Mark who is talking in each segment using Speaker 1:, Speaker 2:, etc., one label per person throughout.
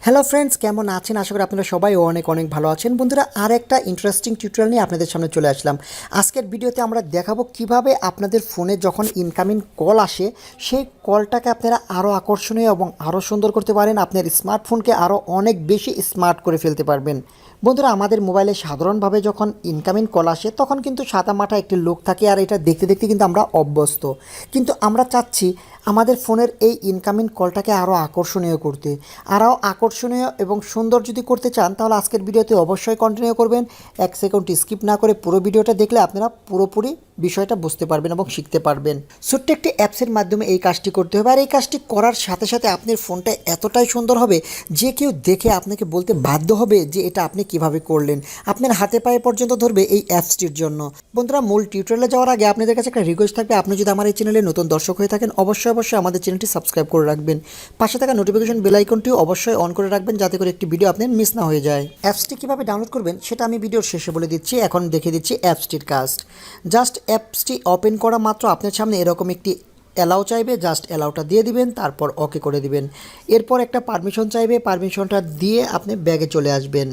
Speaker 1: Hello friends, কেমন আছেন? আশা করি আপনারা সবাই অনেক অনেক ভালো আছেন। বন্ধুরা, আর একটা ইন্টারেস্টিং টিউটোরিয়াল নিয়ে আপনাদের সামনে চলে আসলাম। আজকের ভিডিওতে আমরা দেখাবো কিভাবে আপনাদের ফোনে যখন ইনকামিং কল আসে সেই কলটাকে আপনারা আরও আকর্ষণীয় এবং আরও সুন্দর করতে পারেন, আপনার স্মার্টফোনকে আরও অনেক বেশি স্মার্ট করে ফেলতে পারবেন। বন্ধুরা, আমাদের মোবাইলে সাধারণভাবে যখন ইনকামিং কল আসে তখন কিন্তু সাদামাটা একটি লোক থাকে, আর এটা দেখতে দেখতে কিন্তু আমরা অভ্যস্ত। কিন্তু আমরা চাচ্ছি আমাদের ফোনের এই ইনকামিং কলটাকে আরও আকর্ষণীয় করতে। আরও আকর্ষণীয় এবং সুন্দর যদি করতে চান তাহলে আজকের ভিডিওতে অবশ্যই কন্টিনিউ করবেন। 1 সেকেন্ড স্কিপ না করে পুরো ভিডিওটা দেখলে আপনারা পুরোপুরি বিষয়টা বুঝতে পারবেন এবং শিখতে পারবেন। ছোট্ট একটি অ্যাপসের মাধ্যমে এই কাজটি করতে হবে, আর এই কাজটি করার সাথে সাথে আপনার ফোনটা এতটাই সুন্দর হবে যে কেউ দেখে আপনাকে বলতে বাধ্য হবে যে এটা আপনি কিভাবে করলেন। আপনার হাতে পায়ে পর্যন্ত ধরবে এই অ্যাপসটির জন্য। বন্ধুরা, মূল টিউটোরিয়ালে যাওয়ার আগে আপনাদের কাছে একটা রিকোয়েস্ট থাকবে, আপনি যদি আমার এই চ্যানেলে নতুন দর্শক হয়ে থাকেন অবশ্যই আমাদের চ্যানেলটি সাবস্ক্রাইব করে রাখবেন। পাশে থাকা নোটিফিকেশন বেল আইকনটিও অবশ্যই অন করে রাখবেন যাতে করে একটি ভিডিও আপনার মিস না হয়ে যায়। অ্যাপসটি কীভাবে ডাউনলোড করবেন সেটা আমি ভিডিওর শেষে বলে দিচ্ছি। এখন দেখিয়ে দিচ্ছি অ্যাপসটির কাজ। জাস্ট অ্যাপসটি ওপেন করা মাত্র আপনার সামনে এরকম একটি অ্যালাউ চাইবে, জাস্ট অ্যালাউটা দিয়ে দিবেন, তারপর ওকে করে দিবেন। এরপর একটা পারমিশন চাইবে, পারমিশনটা দিয়ে আপনি ব্যাগে চলে আসবেন।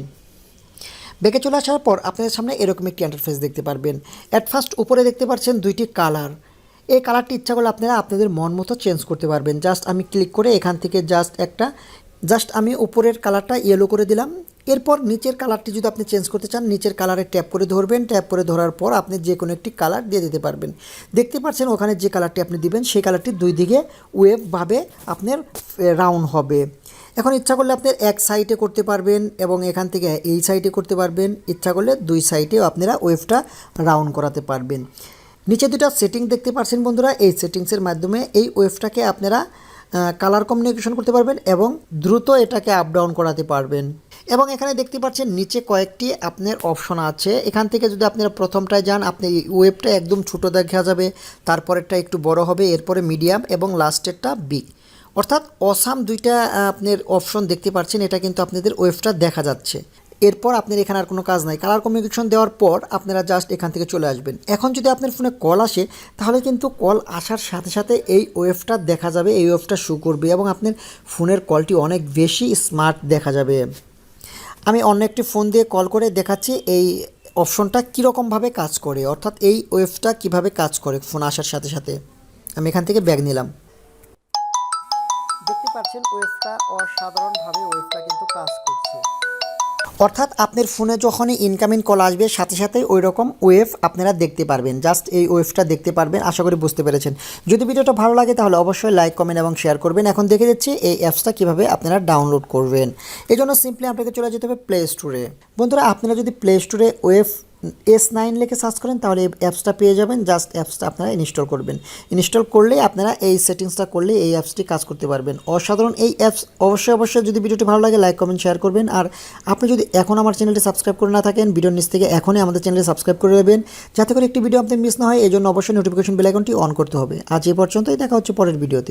Speaker 1: ব্যাগে চলে আসার পর আপনাদের সামনে এরকম একটি ইন্টারফেস দেখতে পারবেন। অ্যাট ফার্স্ট উপরে দেখতে পাচ্ছেন দুইটি কালার। এই কালারটি ইচ্ছা করলে আপনারা আপনাদের মন মতো চেঞ্জ করতে পারবেন। জাস্ট আমি ক্লিক করে এখান থেকে জাস্ট আমি উপরের কালারটা ইয়েলো করে দিলাম। এরপর নিচের কালারটি যদি আপনি চেঞ্জ করতে চান নিচের কালারে ট্যাপ করে ধরবেন। ট্যাপ করে ধরার পর আপনি যে কোনো একটি কালার দিয়ে দিতে পারবেন। দেখতে পাচ্ছেন ওখানে যে কালারটি আপনি দিবেন সেই কালারটি দুই দিকে ওয়েভভাবে আপনার রাউন্ড হবে। এখন ইচ্ছা করলে আপনি এক সাইডে করতে পারবেন এবং এখান থেকে এই সাইডে করতে পারবেন। ইচ্ছা করলে দুই সাইডেও আপনারা ওয়েভটা রাউন্ড করাতে পারবেন। নিচে দুটো সেটিং দেখতে পাচ্ছেন বন্ধুরা, এই সেটিংসের মাধ্যমে এই ওয়েভটাকে আপনারা কালার কমিউনিকেশন করতে পারবেন এবং দ্রুত এটাকে আপ ডাউন করাতে পারবেন। এবং এখানে দেখতে পাচ্ছেন নিচে কয়েকটি আপনার অপশন আছে। এখান থেকে যদি আপনারা প্রথমটায় যান আপনি ওয়েভটা একদম ছোটো দেখা যাবে, তারপরেরটা একটু বড় হবে, এরপরে মিডিয়াম এবং লাস্টেরটা বিগ। অর্থাৎ অসাম দুইটা আপনার অপশন দেখতে পাচ্ছেন, এটা কিন্তু আপনাদের ওয়েভটা দেখা যাচ্ছে। এরপর আপনার এখানে আর কোনো কাজ নাই। কালার কমিউনিকেশন দেওয়ার পর আপনারা জাস্ট এখান থেকে চলে আসবেন। এখন যদি আপনার ফোনে কল আসে তাহলে কিন্তু কল আসার সাথে সাথে এই ওয়েভটা দেখা যাবে, এই ওয়েভটা শো করবে এবং আপনার ফোনের কলটি অনেক বেশি স্মার্ট দেখা যাবে। আমি অন্য একটি ফোন দিয়ে কল করে দেখাচ্ছি এই অপশনটা কীরকমভাবে কাজ করে, অর্থাৎ এই ওয়েভটা কিভাবে কাজ করে ফোন আসার সাথে সাথে। আমি এখান থেকে ব্যাগ নিলাম। দেখতে পাচ্ছেন ওয়েভটা অসাধারণভাবে ওয়েভটা কিন্তু কাজ করছে। অর্থাৎ আপনার ফোনে যখনই ইনকামিং কল আসবে সাথে সাথে ওই রকম ওয়েভ আপনারা দেখতে পারবেন। জাস্ট এই ওয়েভটা দেখতে পারবেন। আশা করি বুঝতে পেরেছেন। যদি ভিডিওটা ভালো লাগে তাহলে অবশ্যই লাইক, কমেন্ট এবং শেয়ার করবেন। এখন দেখে দিচ্ছি এই অ্যাপসটা কীভাবে আপনারা ডাউনলোড করবেন। এই জন্য সিম্পলি আপনাকে চলে যেতে হবে প্লে স্টোরে। বন্ধুরা, আপনারা যদি প্লে স্টোরে ওয়েভ S9 লিখে সার্চ করেন তাহলে এই অ্যাপসটা পেয়ে যাবেন। জাস্ট অ্যাপসটা আপনারা ইনস্টল করবেন। ইনস্টল করলেই আপনারা এই সেটিংসটা করলে এই অ্যাপসটি কাজ করতে পারবেন। অসাধারণ এই অ্যাপস। অবশ্যই যদি ভিডিওটি ভালো লাগে লাইক, কমেন্ট, শেয়ার করবেন। আর আপনি যদি এখন আমার চ্যানেলটি সাবস্ক্রাইব করে না থাকেন ভিডিওর নিচ থেকে এখনই আমাদের চ্যানেলটি সাবস্ক্রাইব করে নেবেন যাতে করে একটি ভিডিও আপনার মিস না হয়। এই জন্য অবশ্যই নোটিফিকেশন বেল আইকনটি অন করতে হবে। আজ এই পর্যন্তই, দেখা হচ্ছে পরের ভিডিওতে।